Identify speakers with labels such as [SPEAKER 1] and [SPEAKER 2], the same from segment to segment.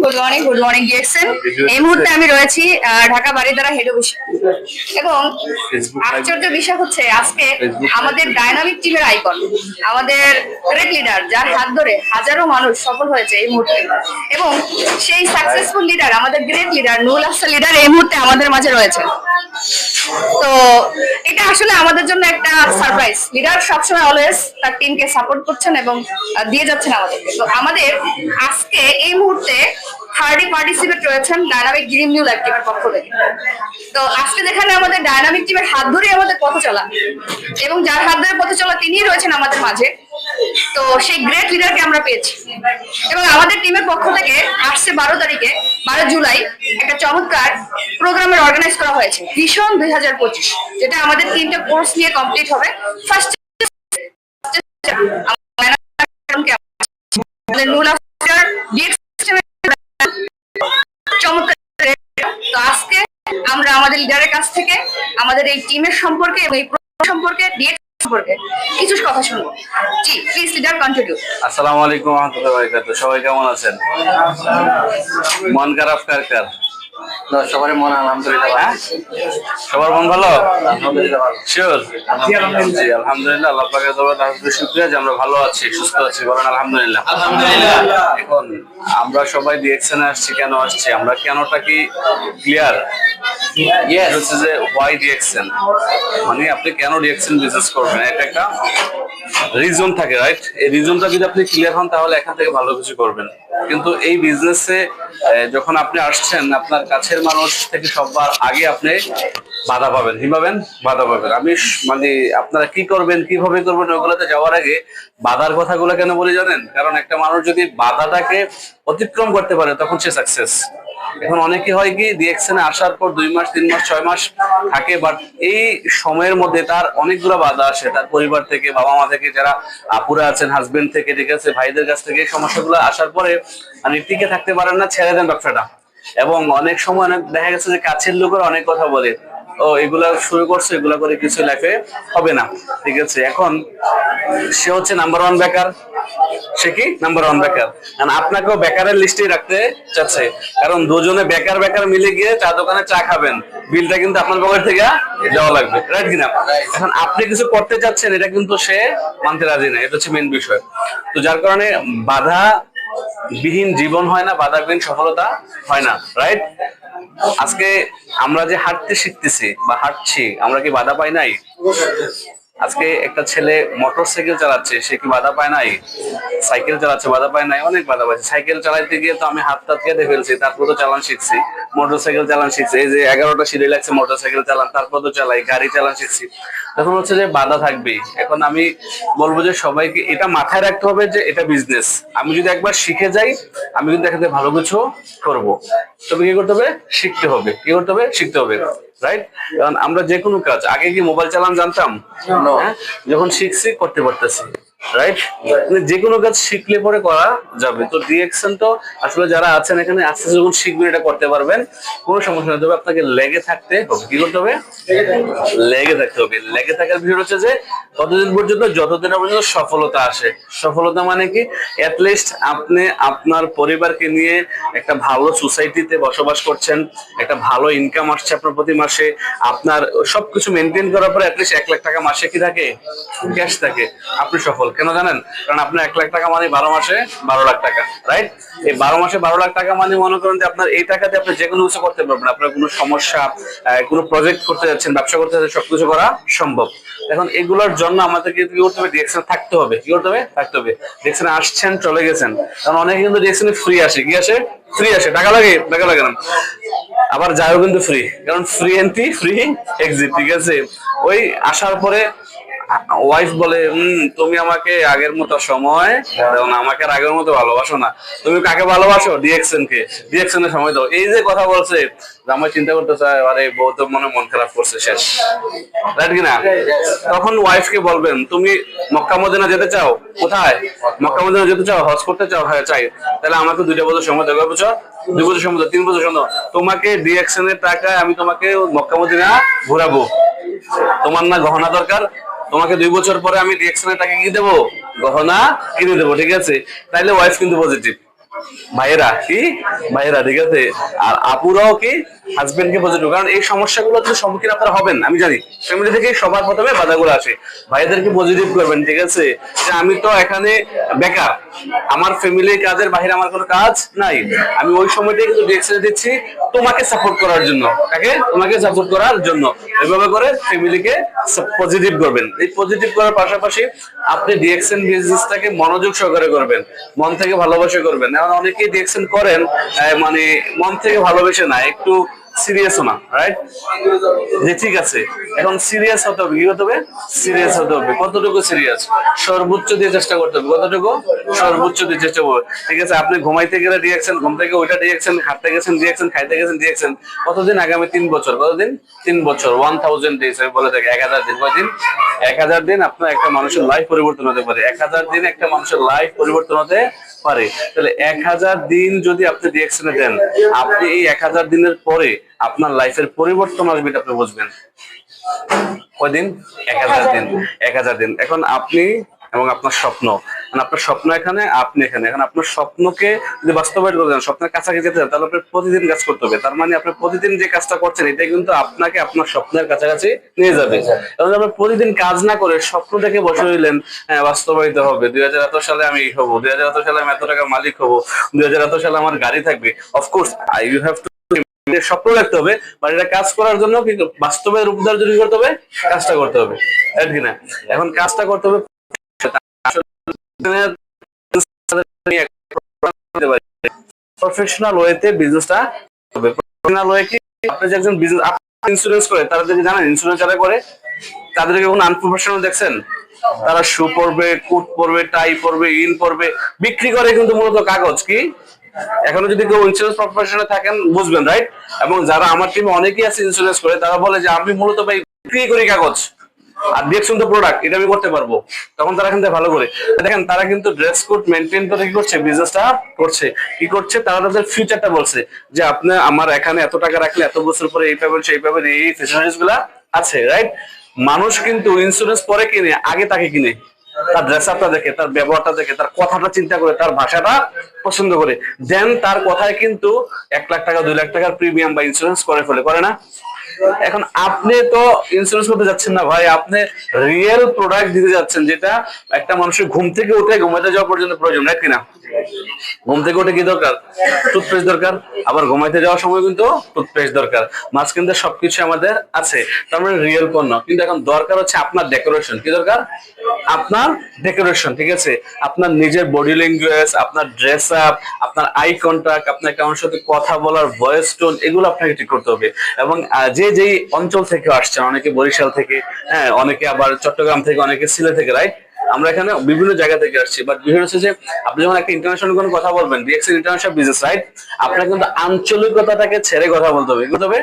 [SPEAKER 1] Good morning DXN. এই মুহূর্তে আমি রয়েছি ঢাকা বারিধারা হেড অফিসে এবং আশ্চর্য বিষয় হচ্ছে আজকে আমাদের ডাইনামিক টিমের আইকন, আমাদের গ্রেট লিডার, যার হাত ধরে হাজারো মানুষ সফল হয়েছে এই মুহূর্তে, এবং সেই সাকসেসফুল লিডার, আমাদের great leader Nurul Hasan leader এই মুহূর্তে আমাদের মাঝে রয়েছে। তো এটা আসলে আমাদের জন্য একটা সারপ্রাইজ। লিডার সবসময় অলওয়েজ তার টিমকে সাপোর্ট করছেন এবং দিয়ে যাচ্ছেন আমাদেরকে। তো আমাদের আজকে এই মুহূর্তে 30 পার্টিসিপেট রয়েছেন ডায়নামিক ড্রিম নিউ লাইফ টিমের পক্ষ থেকে। তো আজকে যেখানে আমাদের ডায়নামিক টিমের হাত ধরে আমাদের পথ চলা, এবং যার হাত ধরে পথে চলা তিনি রয়েছেন আমাদের মাঝে, তো সেই গ্রেট লিডারকে আমরা পেয়েছি। এবং আমাদের টিমের পক্ষ থেকে আসছে 12 তারিখে 12 জুলাই একটা চমৎকার প্রোগ্রামের অর্গানাইজ করা হয়েছে, ভিশন 2025, যেটা আমাদের 3টে কোর্স নিয়ে কমপ্লিট হবে। ফার্স্ট চমৎকার। তো আজকে আমরা আমাদের লিডারের কাছ থেকে আমাদের এই টিমের সম্পর্কে এবং এই সম্পর্কে সম্পর্কে কিছু কথা শুনবো। জি প্লিজ লিডার কন্টিনিউ।
[SPEAKER 2] আসসালামু আলাইকুম ওয়া রাহমাতুল্লাহি ওয়া বারাকাতুহু। সবাই কেমন আছেন? মন খারাপ কার কার?
[SPEAKER 3] সবার মন আলহামদুলিল্লাহ।
[SPEAKER 2] সবার মন ভালো?
[SPEAKER 3] আলহামদুলিল্লাহ ভালো।
[SPEAKER 2] শিওর? জি আলহামদুলিল্লাহ, আল্লাহ পাকের দরবারে শুকরিয়া যে আমরা ভালো আছি, সুস্থ আছি। বলেন আলহামদুলিল্লাহ।
[SPEAKER 3] আলহামদুলিল্লাহ।
[SPEAKER 2] এখন আমরা সবাই ডিএক্সএনে আসছি, কেন আসছি? আমরা কেনটা কি ক্লিয়ার? হচ্ছে যে ওয়াই ডিএক্সএন, মানে আপনি কেন ডিএক্সএন বিজনেস করবেন, এটা একটা রিজন থাকে, রাইট? এই রিজনটা যদি আপনি ক্লিয়ার হন তাহলে এখান থেকে ভালো কিছু করবেন। কিন্তু এই বিজনেসে যখন আপনি আসছেন, আপনার কাছের মানুষ থেকে সবার আগে আপনি বাধা পাবেন। কি পাবেন? বাধা পাবেন। আমি মানে আপনারা কি করবেন, কিভাবে করবেন, ওগুলোতে যাওয়ার আগে বাধার কথাগুলো কেন বলি জানেন? কারণ একটা মানুষ যদি বাধাটাকে অতিক্রম করতে পারে তখন সে সাকসেস। এখন অনেকে হয় কি ডিএক্সএনে আসার পর 2 মাস 3 মাস 6 মাস থাকে, বাট এই সময়ের মধ্যে তার অনেকগুলো বাধা আসে, তার পরিবার থেকে, বাবা মা থেকে, যারা আপুরা আছেন, হাজবেন্ড থেকে, ঠিক আছে, ভাইদের কাছ থেকে। এই সমস্যাগুলো আসার পরে মানে টিকে থাকতে পারেন না, ছেড়ে দেন ব্যবসাটা। এবং অনেক সময় অনেক দেখা গেছে যে কাছের লোকের অনেক কথা বলে, ও এগুলা শুরু করছে, এগুলা করে কিছু লাইফে হবে না, ঠিক আছে। এখন সে হচ্ছে নাম্বার 1 বেকার। সে কি নাম্বার 1 বেকার? কারণ আপনাকেও বেকারের লিস্টেই রাখতে চাচ্ছে, কারণ দুজনে বেকার বেকার মিলে গিয়ে চা দোকানে চা খাবেন, বিলটা কিন্তু আপনার পকেট থেকে যাওয়া লাগবে, রাইট কিনা? এখন আপনি কিছু করতে চাচ্ছেন, এটা কিন্তু সে মানতে রাজি না, এটা হচ্ছে মেইন বিষয়। তো যার কারণে বাধা বিহীন জীবন হয় না, বাধা বিহীন সফলতা হয় না, রাইট? আজকে আমরা যে হাঁটতে শিখতেছি বা হাঁটছি, আমরা কি বাধা পাই নাই? আজকে একটা ছেলে মোটর সাইকেল চালাচ্ছে, সে কি বাধা পায় নাই? সাইকেল চালাচ্ছে, বাধা পায় নাই? অনেক বাধা পাইছে। সাইকেল চালাইতে গিয়ে তো আমি হাত টাত কেটে ফেলছি, তারপর তো চালান শিখছি। মোটর সাইকেল চালান শিখছি, এই যে 11টা সিঁড়ি লাগছে মোটর সাইকেল চালান, তারপর তো চালাই। গাড়ি চালান শিখছি। তখন হচ্ছে যে বাধা থাকবেই। এখন আমি বলবো যে সবাইকে এটা মাথায় রাখতে হবে যে এটা বিজনেস। আমি যদি একবার শিখে যাই, আমি কিন্তু এখান থেকে ভালো কিছু করবো। তবে কি করতে হবে? শিখতে হবে। কি করতে হবে? শিখতে হবে, রাইট? কারণ আমরা যে কোনো কাজ, আগে কি মোবাইল চালান জানতাম? যখন শিখছি করতে পারতেছি, রাইট? যে কোনো কাজ শিখলে পরে করা যাবে। তো ডিএক্সএন তো আসলে যারা আছেন এখানে, আস্তে আস্তে যখন শিখবেন এটা করতে পারবেন, কোনো সমস্যা নেই। তবে আপনাকে লেগে থাকতে হবে। কি করতে হবে? লেগে থাকতে হবে। লেগে থাকার বিষয় হচ্ছে যে ততদিন পর্যন্ত, যতদিন পর্যন্ত সফলতা আসে। সফলতা মানে কি? অ্যাটলিস্ট আপনি আপনার পরিবারকে নিয়ে একটা ভালো সোসাইটিতে বসবাস করছেন, একটা ভালো ইনকাম আসছে আপনার প্রতি মাসে, আপনার সবকিছু মেনটেন করার পরে অ্যাটলিস্ট 1 লাখ টাকা মাসে কি থাকে? ক্যাশ থাকে। আপনি সফল। কেন জানেন? কারণ আপনার 1 লাখ টাকা মানে 12 মাসে 12 লাখ টাকা, রাইট? এই 12 মাসে 12 লাখ টাকা মানে মনে করেন যে আপনার এই টাকাতে আপনি যে কোনো কিছু করতে পারবেন। আপনার কোনো সমস্যা, কোনো প্রজেক্ট করতে যাচ্ছেন, ব্যবসা করতে যাচ্ছেন, সবকিছু করা সম্ভব। এখন এগুলোর জন্য আমাদেরকে কি করতে হবে? ডিএক্সএনে থাকতে হবে। কি করতে হবে? থাকতে হবে। ডিএক্সএনে আসছেন, চলে গেছেন, কারণ অনেকে কিন্তু ডিএক্সএনে ফ্রি আসে। কি আসে? ফ্রি আসে। টাকা লাগে? টাকা লাগে না। আবার যাও কিন্তু ফ্রি, কারণ ফ্রি এন্ট্রি ফ্রি এক্সিট, ঠিক আছে? ওই আসার পরে ওয়াইফ বলে, তুমি আমাকে আগের মতো সময় দাও না, আমাকে আগের মতো ভালোবাসো না। তুমি কাকে ভালোবাসো? ডিএক্সএন কে। ডিএক্সএন এর সময় দাও। এই যে কথা বলছে, আমার চিন্তা করতে চায়, আরে বউ তো মন খারাপ করছে, শেষ, রাইট কিনা? তখন ওয়াইফ কে বলবেন, তুমি মক্কা মদিনা যেতে চাও? কোথায়? মক্কা মদিনা যেতে চাও? হজ করতে চাও? হ্যাঁ চাই। তাহলে আমাকে 2 বছর সময় দেবো, বুঝছো? 2 বছর সময়, 3 বছর সময়। তোমাকে ডিএক্সএন এর টাকায় আমি তোমাকে মক্কা মদিনা ঘোরাবো। তোমার না গহনা দরকার? তোমাকে 2 বছর পরে আমি ডিএক্সএন এর টাকা কি দেবো? গহনা কিনে দেবো, ঠিক আছে? তাইলে ওয়াইফ কিন্তু পজিটিভ। ভাইয়েরা কি ভাইয়েরা, ঠিক আছে। আর আপুরাও কি হাজবেন্ডকে পজিটিভ, কারণ এই সমস্যাগুলো তো সম্মুখীন আপনারা হবেন আমি জানি। ফ্যামিলি থেকে সবার প্রথমে বাধাগুলো আসে। ভাইদেরকে পজিটিভ করবেন, ঠিক আছে, যে আমি তো এখানে বেকার, আমার ফ্যামিলির কাজের বাইরে আমার কোনো কাজ নাই, আমি ওই সময়টাই কিন্তু ডিরেকশন দিচ্ছি তোমাকে সাপোর্ট করার জন্য। কাকে? তোমাকে সাপোর্ট করার জন্য। এইভাবে করে ফ্যামিলিকে পজিটিভ করবেন। এই পজিটিভ করার পাশাপাশি আপনি ডিরেকশন বিজনেসটাকে মনোযোগ সহকারে করবেন, মন থেকে ভালোবাসা করবেন। এখন অনেকেই ডিরেকশন করেন মানে মন থেকে ভালোবেসে না, একটু সিরিয়াস না, রাইট? যে ঠিক আছে, এখন সিরিয়াস হতে হবে। কি হতে হবে? সিরিয়াস হতে হবে। কতটুকু সিরিয়াস? সর্বোচ্চ দিয়ে চেষ্টা করতে হবে। কতটুকু? সর্বোচ্চ দিয়ে চেষ্টা করবে, ঠিক আছে। আপনি ঘুমাইতে গেলে রিয়াকশন, ঘুম থেকে ওইটা রিয়াকশন, হাঁটতে গেছেন রিয়াকশন, খাইতে গেছেন রিয়াকশন। কতদিন? আগামী 3 বছর। কতদিন? 3 বছর। 1000 days আমি বলে থাকি। 1000 দিন। কয়দিন? 1000 দিন আপনার একটা মানুষের লাইফ পরিবর্তন হতে পারে। 1000 দিন একটা মানুষের লাইফ পরিবর্তন হতে পারে। তাহলে 1000 দিন যদি আপনি রিয়াকশনে দেন, আপনি এই 1000 দিনের পরে আপনার লাইফের পরিবর্তন আসবে, এটা আপনি বুঝবেন। কয়দিন? 1000 দিন। 1000 দিন। এখন আপনি এবং আপনার স্বপ্ন, আপনার স্বপ্ন এখানে, আপনি এখানে। এখন আপনার স্বপ্নকে যদি বাস্তবায়ন করতে চান, স্বপ্নের কাছাকাছি যেতে চান, তাহলে আপনার প্রতিদিন কাজ করতে হবে। তার মানে আপনি প্রতিদিন যে কাজটা করছেন, এটা কিন্তু আপনাকে আপনার স্বপ্নের কাছাকাছি নিয়ে যাবে। এবং আপনি প্রতিদিন কাজ না করে স্বপ্ন দেখে বসে রইলেন, বাস্তবায়িত হবে। 2000 সালে আমি এই হবো, 2000 সালে আমি এত টাকার মালিক হবো, 2000 সালে আমার গাড়ি থাকবে। অফকোর্স ইউ হ্যাভ টু স্বপ্ন রাখতে হবে, বাট এটা কাজ করার জন্য কিন্তু বাস্তবে রূপ দেওয়ার জন্য করতে হবে, কাজটা করতে হবে, তাই কি না? এখন কাজটা করতে হবে প্রফেশনাল ওয়েতে। বিজনেসটা হবে প্রফেশনাল ওয়ে। কি আপনি যে একজন বিজনেস ইন্স্যুরেন্স করে, তারা যদি জানেন ইন্স্যুরেন্স যারা করে, তাদেরকে কোনো আনপ্রফেশনাল দেখছেন? তারা শু পরবে, কোট পরবে, টাই পরবে, ইন পরবে, বিক্রি করে কিন্তু মূলত কাগজ। কি এখনো যদি কেউ ইন্স্যুরেন্স প্রফেশনে থাকেন বুঝবেন, রাইট? এবং যারা আমার টিমে অনেকেই আছে ইন্স্যুরেন্স করে, তারা বলে যে আমি মূলত ভাই বিক্রি করি কাগজ, আর ডিরেকশন তো প্রোডাক্ট, এটা আমি করতে পারবো। তখন তারা কিন্তু ভালো করে দেখেন, তারা কিন্তু ড্রেস কোড মেনটেন করে কি করছে, বিজনেসটা করছে। কি করছে? তারা তাদের ফিউচারটা বলছে যে আপনি আমার এখানে এত টাকা রাখলে এত বছর পরে এই পাবেন, সেই পাবেন, এই ফেসিলিটিস গুলা আছে, রাইট? মানুষ কিন্তু ইন্স্যুরেন্স পরে কিনে, আগে তাকে কিনে। তার ড্রেস আপটা দেখে, তার ব্যবহারটা দেখে, তার কথাটা চিন্তা করে, তার ভাষাটা পছন্দ করে, দেন তার কথায় কিন্তু 1 লাখ টাকা 2 লাখ টাকার প্রিমিয়াম বা ইন্স্যুরেন্স করে ফেলে, করে না? এখন আপনি তো ইন্স্যুরেন্স করতে যাচ্ছেন না ভাই, আপনি রিয়েল প্রোডাক্ট দিতে যাচ্ছেন, যেটা একটা মানুষের ঘুম থেকে উঠে ঘুমাতে যাওয়া পর্যন্ত প্রয়োজন, রাইট কিনা? ঘুম থেকে উঠে কি দরকার? টুথপেস্ট দরকার। আবার ঘুমাইতে যাওয়ার সময় কিন্তু টুথপেস্ট দরকার। মাঝখান দিয়ে সবকিছু আমাদের আছে, তার মানে রিয়েল পণ্য। কিন্তু এখন দরকার হচ্ছে আপনার ডেকোরেশন। কি দরকার? আপনার ডেকোরেশন, ঠিক আছে। আপনার নিজের বডি ল্যাঙ্গুয়েজ, আপনার ড্রেস আপ, আপনার আই কন্টাক্ট, আপনার কারোর সাথে কথা বলার ভয়েস টোন, এগুলো আপনাকে ঠিক করতে হবে। এবং যে যেই অঞ্চল থেকে আসছেন, অনেকে বরিশাল থেকে, হ্যাঁ, অনেকে আবার চট্টগ্রাম থেকে, অনেকে সিলেট থেকে, রাইট? আমরা এখানে বিভিন্ন জায়গা থেকে আসছি, বাট বিষয় হচ্ছে যে আপনি যখন একটা ইন্টারন্যাশনাল কোনো কথা বলবেন, ডিরেকশন ইন্টারন্যাশনাল বিজনেস, রাইট? আপনার কিন্তু আঞ্চলিকতাটাকে ছেড়ে কথা বলতে হবে। কি হবে?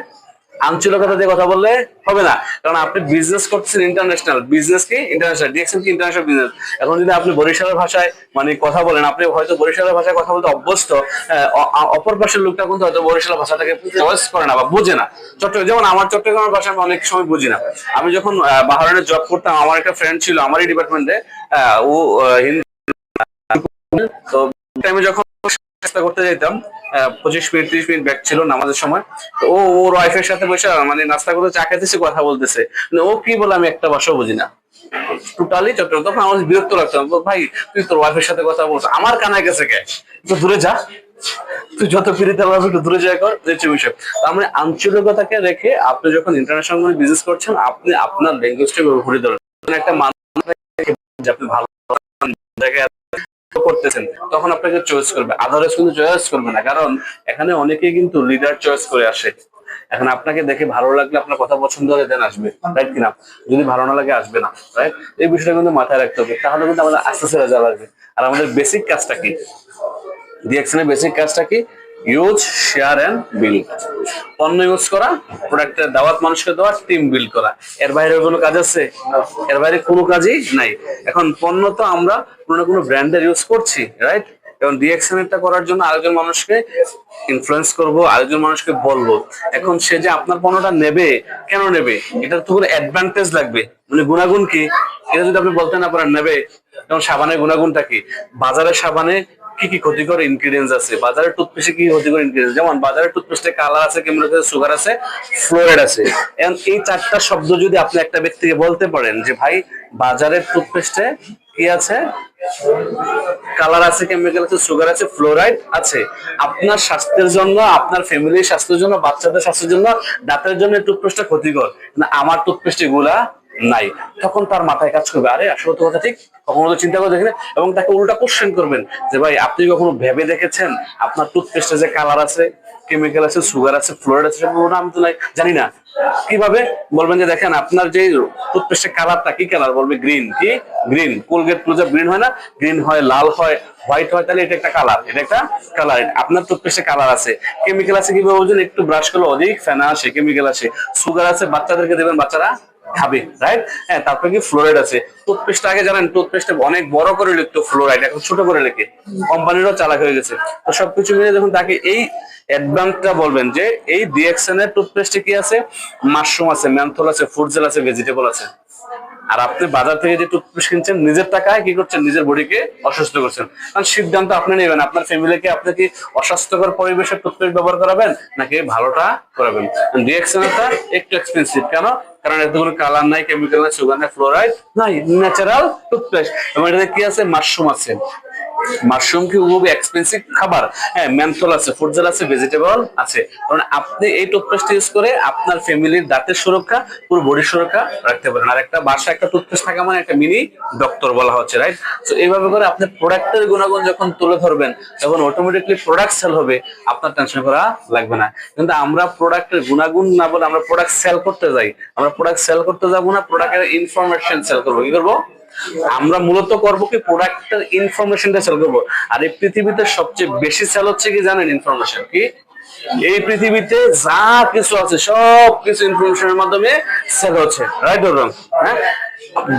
[SPEAKER 2] আঞ্চলিকতা দিয়ে কথা বললে হবে না, কারণ আপনি বিজনেস করছেন ইন্টারন্যাশনাল। বিজনেস কি ইন্টারন্যাশনাল, ডিরেকশন কি ইন্টারন্যাশনাল বিজনেস। এখন যদি আপনি বরিশালের ভাষায় মানে কথা বলেন, আপনি হয়তো বরিশালের ভাষায় কথা বলতে অভ্যস্ত, অপর পাশের লোকটা কিন্তু হয়তো বরিশালের ভাষাটাকে চয়েস করে না বা বুঝে না। চট্টগ্রাম, যেমন আমার চট্টগ্রামের ভাষা আমি অনেক সময় বুঝি না। আমি যখন বাহরাইনে জব করতাম, আমার একটা ফ্রেন্ড ছিল আমারই ডিপার্টমেন্টে, ও হিন্দি, তো টাইমে যখন চেষ্টা করতে যেতাম, 25 মিনিট 30 মিনিট ব্যাক ছিল নামাজের সময়, তো ও ওর ওয়াইফের সাথে বসে মানে নাস্তা করতে, চা খাইতেছে, কথা বলতেছে, মানে ও কি বলে আমি একটা ভাষাও বুঝি না টোটালি চট্টগ্রাম। তখন আমার বিরক্ত লাগতো, ভাই তুই তোর ওয়াইফের সাথে কথা বলছ, আমার কানায় গেছে কে, তো দূরে যা, তুই যত ফিরিতে পারবি একটু দূরে জায়গা কর, দেখছি বিষয়। আমরা আঞ্চলিকতাকে রেখে আপনি যখন ইন্টারন্যাশনাল বিজনেস করছেন, আপনি আপনার ল্যাঙ্গুয়েজটা ঘুরে ধরেন। একটা মানুষ আপনি ভালো জায়গায় করতেছেন, তখন আপনাকে চয়েস করবে, আদারওয়াইজ কিন্তু চয়েস করবে না। কারণ এখানে অনেকেই কিন্তু লিডার চয়েস করে আসে। এখন আপনাকে দেখে ভালো লাগলে, আপনার কথা পছন্দ হলে দেন আসবে, রাইট কিনা? যদি ভালো না লাগে আসবে না, রাইট? এই বিষয়টা কিন্তু মাথায় রাখতে হবে, তাহলে কিন্তু আমাদের আস্তে আস্তে রেজাল্ট আসবে। আর আমাদের বেসিক কাজটা কি? ডিরেকশনের বেসিক কাজটা কি? Use, share and build. পণ্য ইউজ করা, প্রোডাক্টের দাওয়াত মানুষকে দেওয়া, টিম বিল্ড করা। এর বাইরে কোনো কাজ আছে? এর বাইরে কোনো কাজই নাই। এখন পণ্য তো আমরা কোনো না কোনো ব্র্যান্ডের ইউজ করছি, রাইট? এবং ডিরেকশনটা করার জন্য আরেকজন মানুষকে ইনফ্লুয়েন্স করব, আরেকজন মানুষকে বলবো। এখন সে যে আপনার পণ্যটা নেবে, কেন নেবে? এটার তো কোনো অ্যাডভান্টেজ লাগবে, মানে গুণাগুণ কি, এটা যদি আপনি বলতে না পারেন নেবে। যেমন সাবানের গুণাগুণটা কি? বাজারের সাবানে কি কি ক্ষতিকর ইনগ্রিডিয়েন্টস আছে, বাজারের টুথপেস্টে কি ক্ষতিকর ইনগ্রিডিয়েন্টস, যেমন বাজারের টুথপেস্টে কালার আছে, কেমিক্যাল আছে, সুগার আছে, ফ্লোরাইড আছে। এবং এই চারটা শব্দ যদি আপনি একটা ব্যক্তিকে বলতে পারেন যে ভাই বাজারের টুথপেস্টে কি আছে, কালার আছে, কেমিক্যাল আছে, সুগার আছে, ফ্লোরাইড আছে, আপনার স্বাস্থ্যের জন্য, আপনার ফ্যামিলির স্বাস্থ্যের জন্য, বাচ্চাদের স্বাস্থ্যের জন্য, দাঁতের জন্য টুথপেস্টটা ক্ষতিকর, না আমার টুথপেস্ট এগুলা নাই, তখন তার মাথায় কাজ করবে আরে আসলে তো কথা ঠিক, কখনো তো চিন্তা করে দেখেন, এবং তাকে উল্টা কোশ্চেন করবেন যে ভাই আপনি কখনো ভেবে দেখেছেন আপনার টুথপেস্টে যে কালার আছে, কেমিক্যাল আছে, সুগার আছে, ফ্লোরাইড আছে, সেগুলো আমি তো নাই জানি না। কিভাবে বলবেন যে দেখেন আপনার যে টুথপেস্টের কালারটা কি কালার, বলবে গ্রিন, কি গ্রিন, কোলগেট ক্লোজআপ গ্রিন হয় না, গ্রিন হয়, লাল হয়, হোয়াইট হয়, তাহলে এটা একটা কালার, এটা একটা কালার, আপনার টুথপেস্টে কালার আছে। কেমিক্যাল আছে কিভাবে বুঝুন, একটু ব্রাশ করলে অধিক ফেনা আসে, কেমিক্যাল আছে। সুগার আছে, বাচ্চাদেরকে দেবেন, বাচ্চারা খাবে, রাইট? হ্যাঁ, তারপরে কি ফ্লোরাইড আছে। টুথপেস্ট আগে জানেন টুথপেস্টে অনেক বড় করে লিখতো ফ্লোরাইড, এখন ছোট করে লিখে, কোম্পানিরও চালাক হয়ে গেছে। তো সবকিছু মিলে যখন তাকে এই অ্যাডভান্সটা বলবেন যে এই ডিএক্সএন এর টুথপেস্টে কি আছে, মাশরুম আছে, মেন্থল আছে, ফুড জেল আছে, ভেজিটেবল আছে। আর আপনি বাজার থেকে যে টুথপেস্ট কিনছেন নিজের টাকায় কি করছেন, নিজের বডিকে অসুস্থ করছেন। কারণ সিদ্ধান্ত আপনি নেবেন, আপনার ফ্যামিলিকে আপনি কি অস্বাস্থ্যকর পরিবেশে টুথপেস্ট ব্যবহার করাবেন নাকি ভালোটা করাবেন। ডিএক্সএনটা একটু এক্সপেন্সিভ, কেন? কারণ এতে কোনো কালার নাই, কেমিক্যাল নাই, সুগার নাই, ফ্লোরাইড নাই, ন্যাচারাল টুথপেস্ট। এবং এটাতে কি আছে, মাশরুম আছে। মাশরুম কি খুবই এক্সপেন্সিভ খাবার, হ্যাঁ, মেন্থল আছে, ফুড জেল আছে, ভেজিটেবল আছে। কারণ আপনি এই টুথপেস্ট ইউজ করে আপনার ফ্যামিলির দাঁতের সুরক্ষা, পুরো বডির সুরক্ষা রাখতে পারেন। আর একটা বাসায় একটা টুথপেস্ট থাকা মানে একটা মিনি ডক্টর বলা হচ্ছে, রাইট? তো এইভাবে করে আপনি প্রোডাক্টের গুণাগুণ যখন তুলে ধরবেন তখন অটোমেটিকলি প্রোডাক্ট সেল হবে, আপনার টেনশন করা লাগবে না। কিন্তু আমরা প্রোডাক্টের গুণাগুণ না বলে আমরা প্রোডাক্ট সেল করতে যাই। আমরা প্রোডাক্ট সেল করতে যাবো না, প্রোডাক্টের ইনফরমেশন সেল করবো। কি করবো আমরা মূলত, করবো কি, প্রোডাক্টের ইনফরমেশনটা সেল করবো। আর এই পৃথিবীতে সবচেয়ে বেশি সেল হচ্ছে কি জানেন, ইনফরমেশন। কি এই পৃথিবীতে যা কিছু আছে সব কিছু ইনফরমেশনের মাধ্যমে সেল হচ্ছে, রাইট অর রং? হ্যাঁ,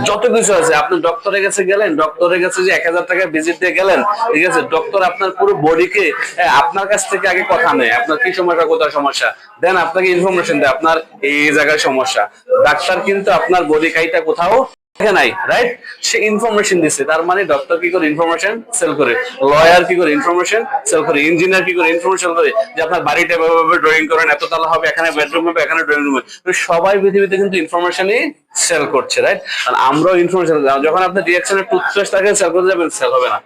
[SPEAKER 2] যত কিছু আছে, আপনি ডক্টরের কাছে গেলেন, ডক্টরের কাছে যে 1000 টাকা ভিজিট দিয়ে গেলেন, ঠিক আছে, ডক্টর আপনার পুরো বডিকে আপনার কাছ থেকে আগে কথা নেয়, আপনার কি সমস্যা, কোথায় সমস্যা, দেন আপনাকে ইনফরমেশন দেয় আপনার এই জায়গায় সমস্যা। ডাক্তার কিন্তু আপনার বডি কাইটা কোথাও নাই, রাইট? সে ইনফরমেশন দিচ্ছে, তার মানে ডক্টর কি করে, ইনফরমেশন সেল করে। লয়ার কি করে, ইনফরমেশন সেল করে। ইঞ্জিনিয়ার কি করে, ইনফরমেশন করে, যে আপনার বাড়িটা এভাবে ড্রয়িং করেন, এত তালা হবে, এখানে বেডরুম হবে, এখানে ড্রয়িং রুম হবে। সবাই পৃথিবীতে কিন্তু ইনফরমেশনই সেল করছে, রাইট? আর আমরাও ইনফরমেশন, যখন আপনি রিঅ্যাকশনের টুথপেস্ট তাকে সেল করতে যাবেন, সেল হবে না।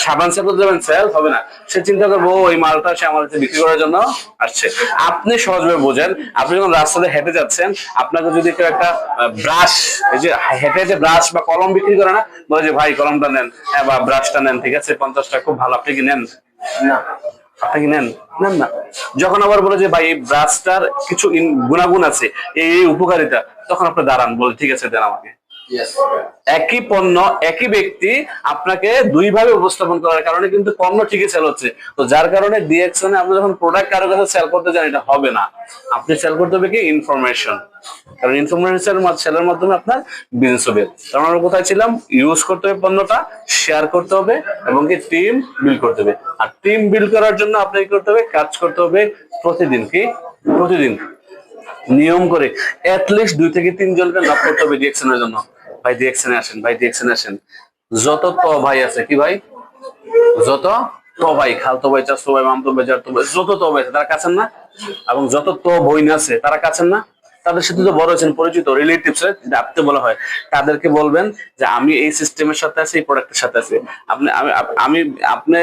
[SPEAKER 2] সাবান সেল করতে যাবেন, সেল হবে না। সে চিন্তা করবো ওই মালটা সে আমার বিক্রি করার জন্য আসছে। আপনি সহজভাবে বোঝেন, আপনি যখন রাস্তাতে হেঁটে যাচ্ছেন, আপনাকে যদি কেউ একটা ব্রাশ, এই যে হেঁটে হেঁটে ব্রাশ বা কলম বিক্রি করে না, বলে যে ভাই কলমটা নেন, হ্যাঁ, বা ব্রাশটা নেন, ঠিক আছে, 50 টাকা, খুব ভালো, আপনি কি নেন? না। আপনি কি নেন? নেন না। যখন আবার বলে যে ভাই এই ব্রাশটার কিছু গুণাগুণ আছে, এই উপকারিতা, তখন আপনি দাঁড়ান, বলে ঠিক আছে দেন আমাকে। একই পণ্য, একই ব্যক্তি আপনাকে দুই ভাবে উপস্থাপন করার কারণে কিন্তু পণ্য ঠিকই সেল হচ্ছে। তো যার কারণে ডিএক্সএন আপনি যখন প্রোডাক্ট কারো কাছে সেল করতে যান, এটা হবে না। আপনি সেল করতে হবে কি, ইনফরমেশন। কারণ ইনফরমেশন সেলের মাধ্যমে আপনার বিজনেস হবে। কারণ আমরা কোথায় ছিলাম, ইউজ করতে হবে পণ্যটা, শেয়ার করতে হবে, এবং কি টিম বিল্ড করতে হবে। আর টিম বিল্ড করার জন্য আপনাকে করতে হবে, কাজ করতে হবে প্রতিদিন। কি প্রতিদিন নিয়ম করে অ্যাটলিস্ট 2 থেকে 3 জনকে নক করতে হবে ডিএক্সএন এর জন্য। ভাই ডিএক্সএন আসেন, ভাই ডিএক্সএন আসেন। যত তো ভাই আছে, কি ভাই, যত তো ভাই, খালতো ভাই, চাচতো ভাই, মামতো ভাই, জারতো ভাই, যত তো ভাই আছে তারা কাছেন না? এবং যত তো বইন আছে তারা কাছেন না? তাদের সাথে তো বড় হয়েছেন, পরিচিত, রিলেটিভস, ডাকতে বলা হয়। তাদেরকে বলবেন যে আমি এই সিস্টেমের সাথে আছি, এই প্রোডাক্টের সাথে আছি। আপনি আমি আপনি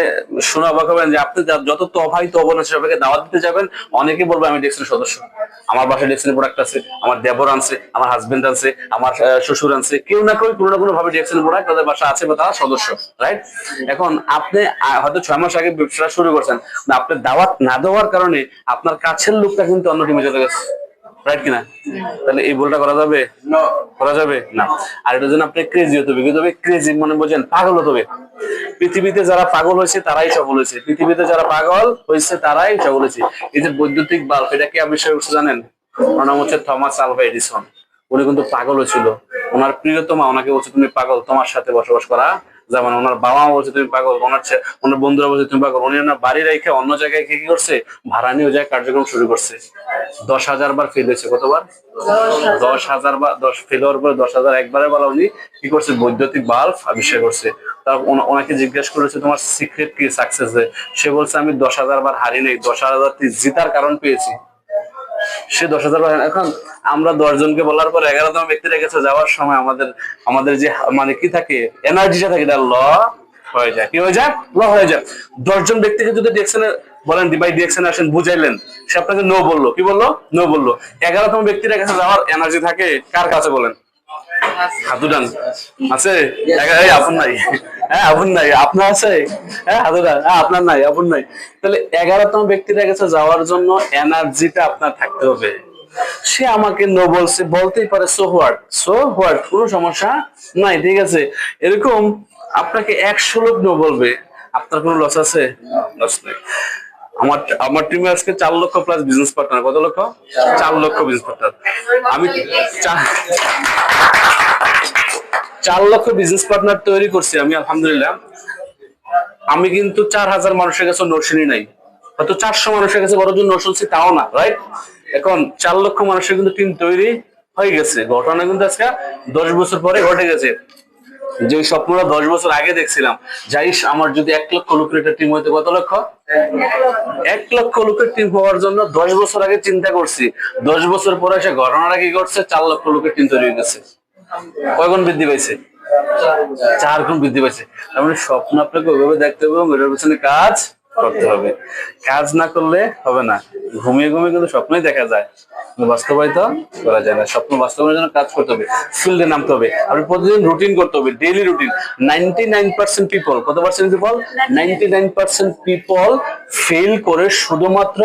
[SPEAKER 2] শুনে অবাক হবেন যে আপনি যত তো ভাই তো বোন আছে সবাইকে দাওয়াত দিতে যাবেন, অনেকে বলবে আমি ডেক্সেনের সদস্য, আমার বাসায় ডেক্সেনের প্রোডাক্ট আছে, আমার দেবর আনছে, আমার হাজবেন্ড আনছে, আমার শ্বশুর আনছে, কেউ না কেউ কোনো না কোনো ভাবে ডেক্সেনের প্রোডাক্ট তাদের বাসা আছে বা তারা সদস্য, রাইট? এখন আপনি হয়তো 6 মাস আগে ব্যবসা শুরু করছেন, আপনি দাওয়াত না দেওয়ার কারণে আপনার কাছের লোকটা কিন্তু অন্য টিমে চলে গেছে, রাইট কিনা? তাহলে এই ভুলটা করা যাবে? করা যাবে না। আর এটার জন্য আপনি ক্রেজি হতে হবে। কি হবে? ক্রেজি মানে বোঝেন, পাগল হতে হবে। পৃথিবীতে যারা পাগল হয়েছে তারাই সফল হয়েছে, পৃথিবীতে যারা পাগল হয়েছে তারাই সফল হয়েছে। এই যে বৈদ্যুতিক বাল্ব, এটা কি আবিষ্কার করছে জানেন? ওনার নাম হচ্ছে থমাস আলভা এডিসন। উনি কিন্তু পাগল হয়েছিল, ওনার প্রিয়তমা ওনাকে বলছে তুমি পাগল, তোমার সাথে বসবাস করা যেমন ওনার বাবা মা বলছে তুমি পাগল, ওনার বন্ধুরা বলছে তুমি পাগল, উনি ওনার বাড়ি রেখে অন্য জায়গায় কি করছে, ভাড়া নিয়ে যায় কার্যক্রম শুরু করছে। 10,000 বার ফেল হয়েছে। কতবার? 10,000 বার। 10 ফেল হওয়ার পরে 10,000 একবারের বেলা উনি কি করছে, বৈদ্যুতিক বাল্ব আবিষ্কার করছে। তার ওনাকে জিজ্ঞেস করেছে তোমার সিক্রেট কি সাকসেসে, সে বলছে আমি 10,000 বার হারি নাই, 10,000 জিতার কারণ পেয়েছি। সে 10,000 বার। এখন আমরা 10 জনকে বলার পর 11তম ব্যক্তির কাছে যাওয়ার সময় আমাদের যে মানে কি থাকে, এনার্জিটা থাকে, এটা ল হয়ে যায়। কি হয়ে যায়? ল হয়ে যায়। 10 জন ব্যক্তিকে যদি ডিরেকশনে বলেন ভাই ডিরেকশনে আসেন, বুঝাইলেন, সে আপনাকে নো বললো। কি বললো? নো বললো। 11তম ব্যক্তির কাছে যাওয়ার এনার্জি থাকে কার কাছে বলেন? হাতুডান আছে? এই আপন নাই? হ্যাঁ আপন নাই। আপনার আছে? হ্যাঁ হাতুডান। হ্যাঁ আপনার নাই, আপন নাই। তাহলে 11তম ব্যক্তির কাছে যাওয়ার জন্য এনার্জিটা আপনার থাকতে হবে। সে আমাকে নো বলছে, বলতেই পারে, সো হোয়াট, কোনো সমস্যা নাই, ঠিক আছে। এরকম আপনাকে 100 লোক নো বলবে, আপনার কোনো লস আছে? লস নেই। আমার টিমে আজকে 4 লক্ষ প্লাস বিজনেস পার্টনার। কত লক্ষ? 4 লক্ষ বিজনেস পার্টনার। আমি 4 লক্ষ বিজনেস পার্টনার তৈরি করছি আমি, আলহামদুলিল্লাহ। আমি কিন্তু 4,000 মানুষের কাছে নোট শুনি নাই, হয়তো 400 মানুষের কাছে বড় নোট শুনছি, তাও না, রাইট? এখন 4 লক্ষ মানুষের কিন্তু টিম তৈরি হয়ে গেছে। ঘটনা কিন্তু আজকে 10 বছর পরে ঘটে গেছে। যে স্বপ্নটা 10 বছর আগে দেখছিলাম, যাইস আমার যদি 1 লক্ষ লোকের একটা টিম হইতে, কত লক্ষ? 1 লক্ষ লোকের টিম হওয়ার জন্য 10 বছর আগে চিন্তা করছি। 10 বছর পরে সে ঘটনাটা কি করছে, 4 লক্ষ লোকের টিম তৈরি হয়ে গেছে। কয় গুণ বৃদ্ধি পাইছে? 4 গুণ বৃদ্ধি পাইছে। তার মানে স্বপ্ন আপনাকে ওইভাবে দেখতে হবে এবং এটার পিছনে কাজ করতে হবে। কাজ না করলে হবে না। ঘুমিয়ে ঘুমিয়ে কিন্তু স্বপ্নই দেখা যায়, বাস্তবায়িত করা যায় না। স্বপ্ন বাস্তবায়নের জন্য কাজ করতে হবে, ফিল্ডে নামতে হবে, আপনি প্রতিদিন রুটিন করতে হবে, ডেইলি রুটিন। 99% পিপল, কত পার্সেন্ট পিপল? 99% পিপল ফেল করে শুধুমাত্র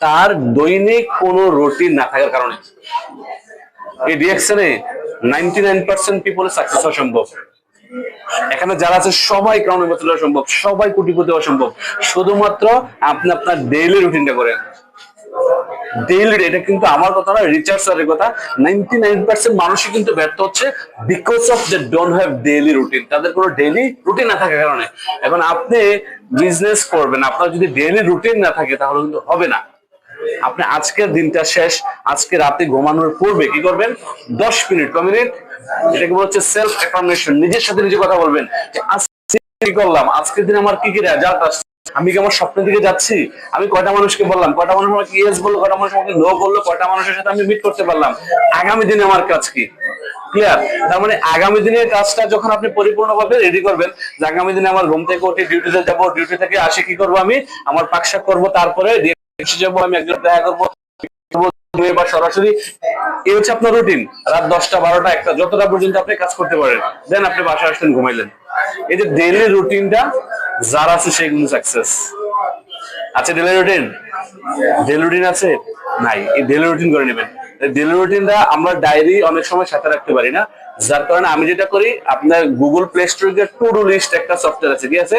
[SPEAKER 2] তার দৈনিক কোনো রুটিন না থাকার কারণে। এই রিঅ্যাকশনে 99% পিপলের সাকসেস হওয়া সম্ভব। এখানে যারা আছে সবাই ক্রাউন মেথড হওয়া সম্ভব, সবাই কোটিপতি হওয়া সম্ভব, শুধুমাত্র আপনি আপনার ডেইলি রুটিনটা করেন। ডেইলি, এটা কিন্তু আমার কথা না, রিচার্ড স্যারের কথা। 99% মানুষই কিন্তু ব্যর্থ হচ্ছে because of they don't have daily routine. তাদের কোনো ডেইলি রুটিন না থাকার কারণে। এখন আপনি বিজনেস করবেন, আপনার যদি ডেইলি রুটিন না থাকে তাহলে কিন্তু হবে না। আপনি আজকের দিনটা শেষ, আজকে রাতে ঘুমানোর পূর্বে কি করবেন? 10 মিনিট, ক মিনিট? এটাকে বলছে সেলফ অ্যাফার্মেশন। নিজের সাথে নিজে কথা বলবেন যে আজকে কি করলাম, আজকের দিন আমার কি কি রেজাল্ট আসছে, আমি কি আমার স্বপ্নের দিকে যাচ্ছি, আমি কয়টা মানুষকে বললাম, কয়টা মানুষ আমাকে ইয়েস বললো, কয়টা মানুষ আমাকে নো বললো, কয়টা মানুষের সাথে আমি মিট করতে পারলাম, আগামী দিনে আমার কাজ কি। ক্লিয়ার? তার মানে আগামী দিনের কাজটা যখন আপনি পরিপূর্ণভাবে রেডি করবেন, যে আগামী দিনে আমার ঘুম থেকে উঠে ডিউটিতে যাবো, ডিউটি থেকে আসে কি করবো, আমি আমার পাকশাক করবো, তারপরে যাবো, আমি একজন দেখা করবো বা সরাসরি। এই হচ্ছে আপনার রুটিন। রাত 10টা 12টা 1টা যতটা পর্যন্ত আপনি কাজ করতে পারেন, দেন আপনি বাসায় আসলেন, ঘুমাইলেন। এই যে ডেইলি রুটিনটা যার আছে সেগুলো সাকসেস। আচ্ছা ডেইলি রুটিন? ডেইলি রুটিন আছে? নাই। এই ডেইলি রুটিন করে নেবেন। ডেইলি রুটিনটা আমরা ডায়েরি অনেক সময় সাথে রাখতে পারি না, যার কারণে আমি যেটা করি, আপনার গুগল প্লে স্টোরে গিয়ে টু ডু লিস্ট একটা সফটওয়্যার আছে, কি আছে?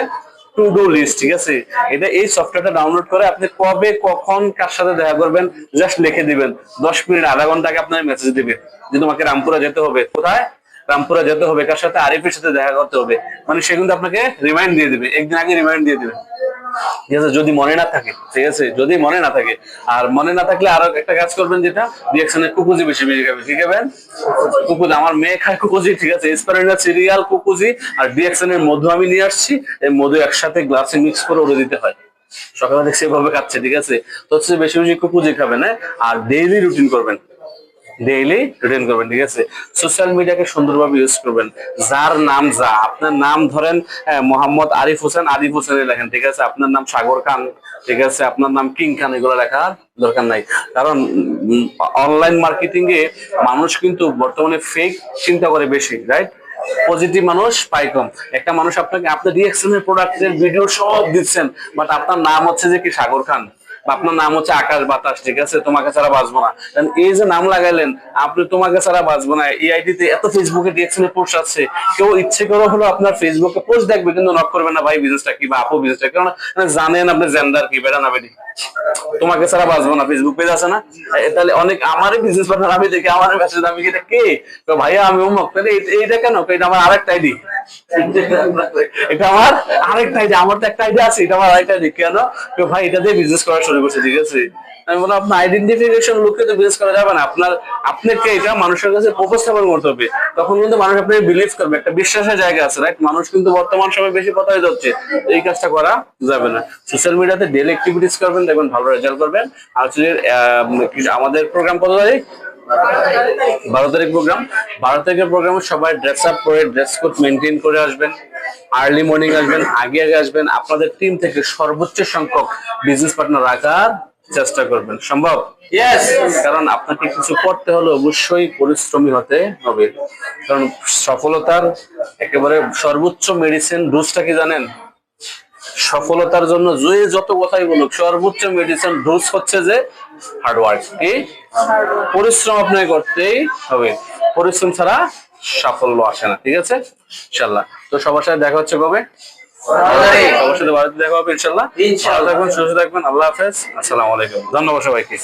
[SPEAKER 2] টু ডু লিস্ট, ঠিক আছে? এটা, এই সফটওয়্যারটা ডাউনলোড করে আপনি কবে কখন কার সাথে দেখা করবেন জাস্ট লিখে দিবেন। 10 মিনিট আধা ঘন্টা আগে আপনার মেসেজ দিবে যে তোমাকে রামপুরা যেতে হবে। কোথায়? রামপুরা যেতে হবে। কার সাথে? আরিফের সাথে দেখা করতে হবে। মানে সে কিন্তু আপনাকে রিমাইন্ড দিয়ে দিবে, একদিন আগে রিমাইন্ড দিয়ে দিবে, ঠিক আছে? যদি মনে না থাকে, ঠিক আছে? যদি মনে না থাকে। আর মনে না থাকলে আরো একটা কাজ করবেন, যেটা রিঅ্যাকশনে কুকুজি বেশি বেশি খাবে। কি খাবেন? কুকুজি। আমার মেয়ে খায় কুকুজি, ঠিক আছে? স্পারুলিনা সিরিয়াল, কুকুজি আর রিঅ্যাকশনের মধু আমি নিয়ে আসছি। এই মধু একসাথে গ্লাসে মিক্স করে ওরে দিতে হয়। সকালে দেখছি এভাবে খাচ্ছে, ঠিক আছে? তো হচ্ছে বেশি বেশি কুকুজি খাবেন, হ্যাঁ? আর ডেইলি রুটিন করবেন, ডেইলি রুটিন করবেন, ঠিক আছে? সোশ্যাল মিডিয়াকে সুন্দরভাবে ইউজ করবেন। যার নাম যা, আপনার নাম ধরেন মোহাম্মদ আরিফ হোসেন, আরিফ হোসেন লেখেন, ঠিক আছে? আপনার নাম সাগর খান, ঠিক আছে? আপনার নাম কিং খান, এগুলো লেখার দরকার নাই। কারণ অনলাইন মার্কেটিং এ মানুষ কিন্তু বর্তমানে ফেক চিন্তা করে বেশি, রাইট? পজিটিভ মানুষ পাই কম। একটা মানুষ আপনাকে আপনার রিঅ্যাকশনের প্রোডাক্টের ভিডিও সব দিচ্ছেন, বাট আপনার নাম হচ্ছে যে কি সাগর খান, বা আপনার নাম হচ্ছে আকাশ বাতাস, ঠিক আছে, তোমাকে ছাড়া বাঁচবো না, এই যে নাম লাগাইলেন আপনি, তোমাকে ছাড়া বাঁচবো না, এই আইডিতে এত ফেসবুকে ডিরেকশনে পোস্ট আছে, কেউ ইচ্ছে করে হলো আপনার ফেসবুকে পোস্ট দেখবে কিন্তু নক করবে না ভাই বিজনেসটা কি বা আপু বিজনেসটা, কারণ জানেন আপনি জেন্ডার কি, বেটা না বেটি, তোমাকে ছাড়া বাঁচবো না ফেসবুক পেজ আছে না, তাহলে অনেক আমারই বিজনেস পার্টনার আমি দেখি আমার মেসেজ, আমি কি এটা কে, তো ভাইয়া আমি অমুক, তাহলে এইটা কেন, এটা আমার আরেকটা আইডি, এটা আমার আরেকটা আইডি, আমার তো একটা আইডি আছে, এটা আমার আরেকটা আইডি, কেন, তো ভাই এটা দিয়ে বিজনেস করা শুরু করছে, ঠিক আছে, আমি বললাম আপনার আইডেন্টিফিকেশন লোককে তো বিজনেস করা যাবে না, আপনাকে এটা মানুষের কাছে উপস্থাপন করতে হবে, তখন কিন্তু মানুষ আপনাকে বিলিভ করবে, একটা বিশ্বাসের জায়গা আছে, রাইট, মানুষ কিন্তু বর্তমান সময় বেশি প্রতারিত হচ্ছে, এই কাজটা করা যাবে না, সোশ্যাল মিডিয়াতে ডেইলি অ্যাক্টিভিটিস করবেন, দেখবেন ভালো রেজাল্ট করবেন, আর হচ্ছে আমাদের প্রোগ্রাম কত তারিখ, 12 তারিখ প্রোগ্রাম, 12 তারিখের প্রোগ্রামে সবাই ড্রেস আপ করে ড্রেস কোড মেনটেন করে আসবেন, আর্লি মর্নিং আসবেন, আগে আগে আসবেন, আপনাদের টিম থেকে সর্বোচ্চ সংখ্যক বিজনেস পার্টনার রাখার চেষ্টা করবেন, সম্ভব? ইয়েস, কারণ আপনাকে কিছু করতে হলে অবশ্যই পরিশ্রমী হতে হবে, কারণ সফলতার একেবারে সর্বোচ্চ মেডিসিন ডোজটা কি জানেন? সফলতার জন্য যে যত কথাই বলুক, সর্বোচ্চ মেডিসিন ডোজ হচ্ছে যে হার্ড ওয়ার্ক, কি পরিশ্রম আপনাকে করতেই হবে, পরিশ্রম ছাড়া সাফল্য আসে না, ঠিক আছে ইনশাল্লাহ। তো সবার সাথে দেখা হচ্ছে কবে? সবার সাথে বাড়িতে দেখা হবে ইনশাল্লাহ। ভালো থাকবেন, সুস্থ থাকবেন, আল্লাহ হাফেজ, আসসালামু আলাইকুম, ধন্যবাদ সবাইকে,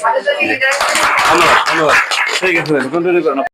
[SPEAKER 2] ধন্যবাদ ধন্যবাদ, ঠিক আছে কন্টিনিউ করেন।